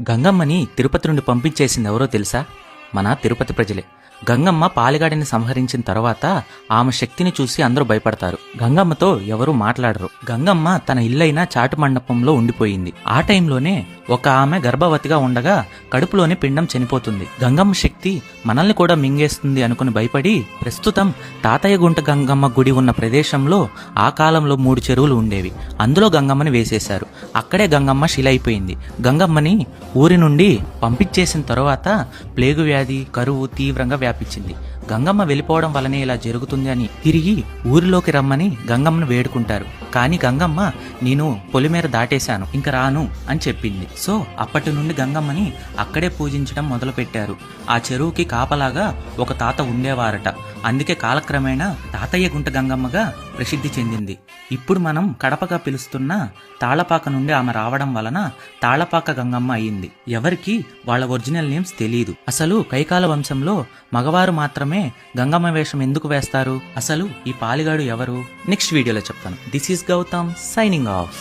గంగమ్మని తిరుపతి నుండి పంపించేసింది ఎవరో తెలుసా? మన తిరుపతి ప్రజలే. గంగమ్మ పాలిగాడిని సంహరించిన తర్వాత ఆమె శక్తిని చూసి అందరూ భయపడతారు. గంగమ్మతో ఎవరూ మాట్లాడరు. గంగమ్మ తన ఇల్లైన చాటు మండపంలో ఉండిపోయింది. ఆ టైంలోనే ఒక ఆమె గర్భవతిగా ఉండగా కడుపులోని పిండం చనిపోతుంది. గంగమ్మ శక్తి మనల్ని కూడా మింగేస్తుంది అనుకుని భయపడి ప్రస్తుతం తాతయ్య గుంట గంగమ్మ గుడి ఉన్న ప్రదేశంలో ఆ కాలంలో 3 చెరువులు ఉండేవి. అందులో గంగమ్మని వేసేశారు. అక్కడే గంగమ్మ శిలైపోయింది. గంగమ్మని ఊరి నుండి పంపించేసిన తర్వాత ప్లేగు వ్యాధి, కరువు తీవ్రంగా వ్యాపించింది. గంగమ్మ వెళ్ళిపోవడం వల్లనే ఇలా జరుగుతుంది అని తిరిగి ఊరిలోకి రమ్మని గంగమ్మను వేడుకుంటారు. కానీ గంగమ్మ నేను పొలిమేర దాటేశాను, ఇంక రాను అని చెప్పింది. సో అప్పటి నుండి గంగమ్మని అక్కడే పూజించడం మొదలుపెట్టారు. ఆ చెరువుకి కాపలాగా ఒక తాత ఉండేవారట. అందుకే కాలక్రమేణా తాతయ్య గుంట గంగమ్మగా ప్రసిద్ధి చెందింది. ఇప్పుడు మనం కడపగా పిలుస్తున్న తాళపాక నుండి ఆమె రావడం వలన తాళపాక గంగమ్మ అయింది. ఎవరికి వాళ్ళ ఒరిజినల్ నేమ్స్ తెలియదు. అసలు కైకాల వంశంలో మగవారు మాత్రమే గంగమ్మ వేషం ఎందుకు వేస్తారు? అసలు ఈ పాలిగాడు ఎవరు? నెక్స్ట్ వీడియోలో చెప్తాను. This is Gautam signing of.